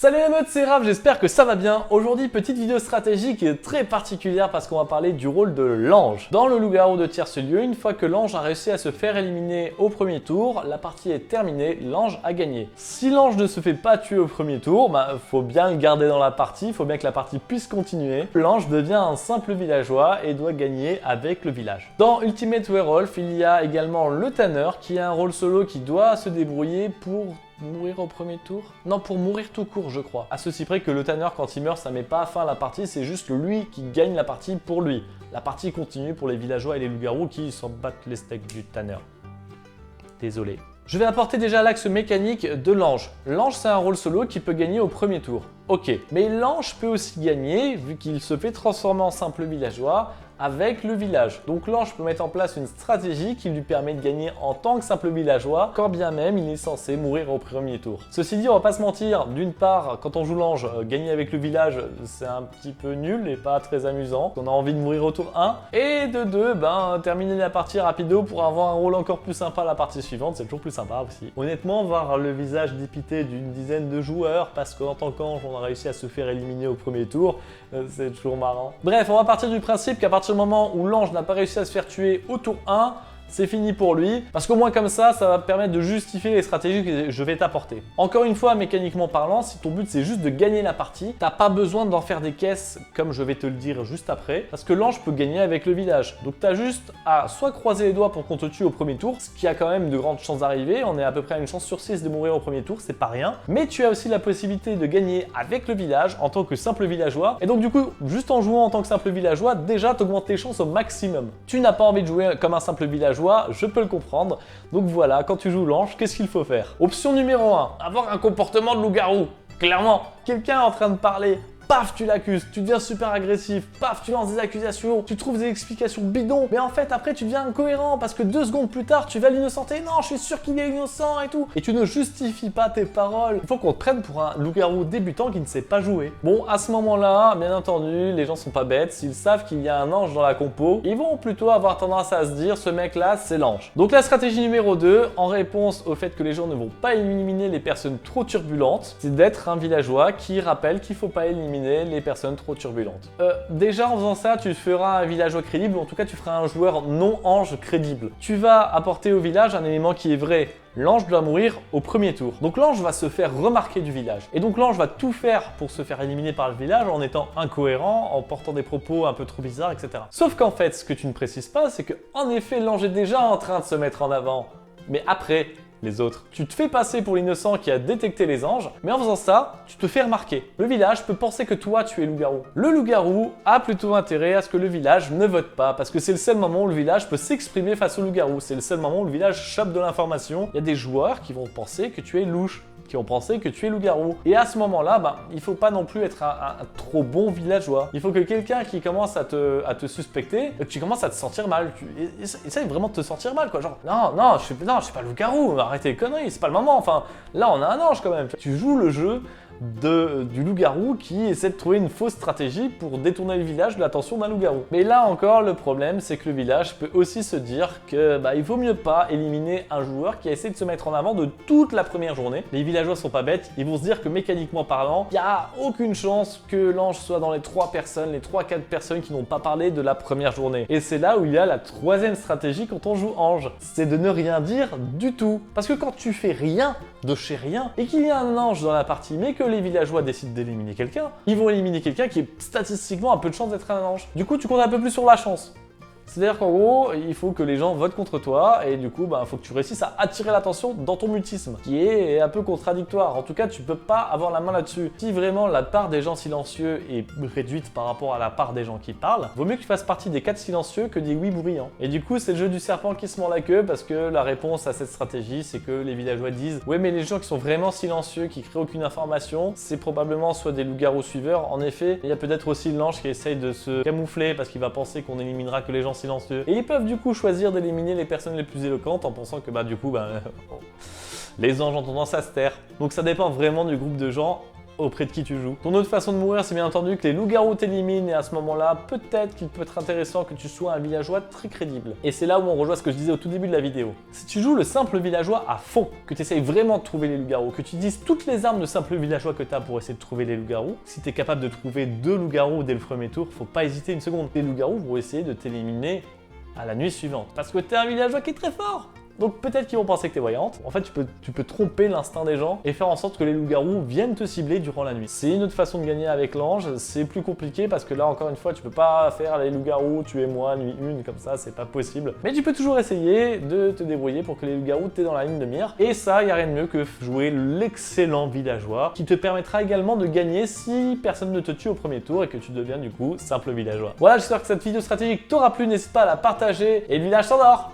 Salut les meutes, c'est Raph, j'espère que ça va bien. Aujourd'hui, petite vidéo stratégique très particulière parce qu'on va parler du rôle de l'ange. Dans le loup-garou de tierce lieu, une fois que l'ange a réussi à se faire éliminer au premier tour, la partie est terminée, l'ange a gagné. Si l'ange ne se fait pas tuer au premier tour, faut bien le garder dans la partie, faut bien que la partie puisse continuer. L'ange devient un simple villageois et doit gagner avec le village. Dans Ultimate Werewolf, il y a également le Tanner qui a un rôle solo qui doit se débrouiller pour mourir au premier tour? Non, pour mourir tout court, je crois. À ceci près que le Tanner, quand il meurt, ça met pas fin à la partie, c'est juste lui qui gagne la partie pour lui. La partie continue pour les villageois et les loups-garous qui s'en battent les steaks du Tanner. Désolé. Je vais apporter déjà l'axe mécanique de l'ange. L'ange, c'est un rôle solo qui peut gagner au premier tour. Ok, mais l'ange peut aussi gagner, vu qu'il se fait transformer en simple villageois, avec le village. Donc l'ange peut mettre en place une stratégie qui lui permet de gagner en tant que simple villageois, quand bien même il est censé mourir au premier tour. Ceci dit, on va pas se mentir, d'une part, quand on joue l'ange, gagner avec le village, c'est un petit peu nul et pas très amusant. On a envie de mourir au tour 1. Et de 2, terminer la partie rapido pour avoir un rôle encore plus sympa la partie suivante, c'est toujours plus sympa aussi. Honnêtement, voir le visage dépité d'une dizaine de joueurs, parce qu'en tant qu'ange, on a réussi à se faire éliminer au premier tour, c'est toujours marrant. Bref, on va partir du principe qu'à partir du moment où l'ange n'a pas réussi à se faire tuer au tour 1, c'est fini pour lui, parce qu'au moins comme ça va permettre de justifier les stratégies que je vais t'apporter. Encore une fois, mécaniquement parlant, si ton but c'est juste de gagner la partie, t'as pas besoin d'en faire des caisses, comme je vais te le dire juste après, parce que l'ange peut gagner avec le village. Donc t'as juste à soit croiser les doigts pour qu'on te tue au premier tour, ce qui a quand même de grandes chances d'arriver, on est à peu près à une chance sur 6 de mourir au premier tour, c'est pas rien, mais tu as aussi la possibilité de gagner avec le village en tant que simple villageois, et donc du coup, juste en jouant en tant que simple villageois, déjà t'augmentes tes chances au maximum. Tu n'as pas envie de jouer comme un simple villageois, je peux le comprendre. Donc voilà, quand tu joues l'ange, qu'est-ce qu'il faut faire? Option numéro 1, avoir un comportement de loup-garou. Clairement, quelqu'un est en train de parler, paf, tu l'accuses, tu deviens super agressif, paf, tu lances des accusations, tu trouves des explications bidons, mais en fait après tu deviens incohérent parce que 2 secondes plus tard tu vas l'innocenter, non je suis sûr qu'il est innocent et tout, et tu ne justifies pas tes paroles. Il faut qu'on te prenne pour un loup-garou débutant qui ne sait pas jouer. Bon, à ce moment-là, bien entendu, les gens sont pas bêtes, s'ils savent qu'il y a un ange dans la compo, ils vont plutôt avoir tendance à se dire ce mec-là c'est l'ange. Donc la stratégie numéro 2, en réponse au fait que les gens ne vont pas éliminer les personnes trop turbulentes, c'est d'être un villageois qui rappelle qu'il faut pas éliminer les personnes trop turbulentes. Déjà en faisant ça, tu feras un villageois crédible, ou en tout cas tu feras un joueur non ange crédible. Tu vas apporter au village un élément qui est vrai. L'ange doit mourir au premier tour. Donc l'ange va se faire remarquer du village. Et donc l'ange va tout faire pour se faire éliminer par le village en étant incohérent, en portant des propos un peu trop bizarres, etc. Sauf qu'en fait, ce que tu ne précises pas, c'est que en effet, l'ange est déjà en train de se mettre en avant. Mais après, les autres. Tu te fais passer pour l'innocent qui a détecté les anges, mais en faisant ça, tu te fais remarquer. Le village peut penser que toi, tu es loup-garou. Le loup-garou a plutôt intérêt à ce que le village ne vote pas, parce que c'est le seul moment où le village peut s'exprimer face au loup-garou. C'est le seul moment où le village chope de l'information. Il y a des joueurs qui vont penser que tu es louche, qui ont pensé que tu es loup-garou. Et à ce moment-là, il faut pas non plus être un trop bon villageois. Il faut que quelqu'un qui commence à te suspecter, que tu commences à te sentir mal. Essaye vraiment de te sentir mal, quoi. Genre, non, je suis pas loup-garou, arrêtez les conneries, c'est pas le moment. Enfin, là, on a un ange quand même. Tu joues le jeu du loup-garou qui essaie de trouver une fausse stratégie pour détourner le village de l'attention d'un loup-garou. Mais là encore, le problème, c'est que le village peut aussi se dire que il vaut mieux pas éliminer un joueur qui a essayé de se mettre en avant de toute la première journée. Les villageois sont pas bêtes, ils vont se dire que mécaniquement parlant, il n'y a aucune chance que l'ange soit dans les 3-4 personnes qui n'ont pas parlé de la première journée. Et c'est là où il y a la troisième stratégie quand on joue ange, c'est de ne rien dire du tout. Parce que quand tu fais rien de chez rien et qu'il y a un ange dans la partie, mais que les villageois décident d'éliminer quelqu'un, ils vont éliminer quelqu'un qui est statistiquement un peu de chance d'être un ange. Du coup, tu comptes un peu plus sur la chance. C'est-à-dire qu'en gros, il faut que les gens votent contre toi et du coup, il faut que tu réussisses à attirer l'attention dans ton mutisme, qui est un peu contradictoire. En tout cas, tu peux pas avoir la main là-dessus. Si vraiment la part des gens silencieux est réduite par rapport à la part des gens qui parlent, vaut mieux que tu fasses partie des 4 silencieux que des 8 bruyants. Et du coup, c'est le jeu du serpent qui se mord la queue parce que la réponse à cette stratégie, c'est que les villageois disent « Ouais, mais les gens qui sont vraiment silencieux, qui créent aucune information, c'est probablement soit des loups-garous suiveurs. En effet, il y a peut-être aussi l'ange qui essaye de se camoufler parce qu'il va penser qu'on éliminera que les gens silencieux. Et ils peuvent du coup choisir d'éliminer les personnes les plus éloquentes en pensant que les anges ont tendance à se taire. Donc ça dépend vraiment du groupe de gens auprès de qui tu joues. Ton autre façon de mourir, c'est bien entendu que les loups-garous t'éliminent et à ce moment-là, peut-être qu'il peut être intéressant que tu sois un villageois très crédible. Et c'est là où on rejoint ce que je disais au tout début de la vidéo. Si tu joues le simple villageois à fond, que tu essayes vraiment de trouver les loups-garous, que tu utilises toutes les armes de simple villageois que tu as pour essayer de trouver les loups-garous, si tu es capable de trouver 2 loups-garous dès le premier tour, faut pas hésiter une seconde. Les loups-garous vont essayer de t'éliminer à la nuit suivante. Parce que tu es un villageois qui est très fort. Donc peut-être qu'ils vont penser que tu es voyante. En fait, tu peux tromper l'instinct des gens et faire en sorte que les loups-garous viennent te cibler durant la nuit. C'est une autre façon de gagner avec l'ange. C'est plus compliqué parce que là, encore une fois, tu peux pas faire les loups-garous, tuez-moi, nuit 1, comme ça, c'est pas possible. Mais tu peux toujours essayer de te débrouiller pour que les loups-garous t'aient dans la ligne de mire. Et ça, il n'y a rien de mieux que jouer l'excellent villageois qui te permettra également de gagner si personne ne te tue au premier tour et que tu deviens du coup simple villageois. Voilà, j'espère que cette vidéo stratégique t'aura plu. N'hésite pas à la partager et le village s'endort.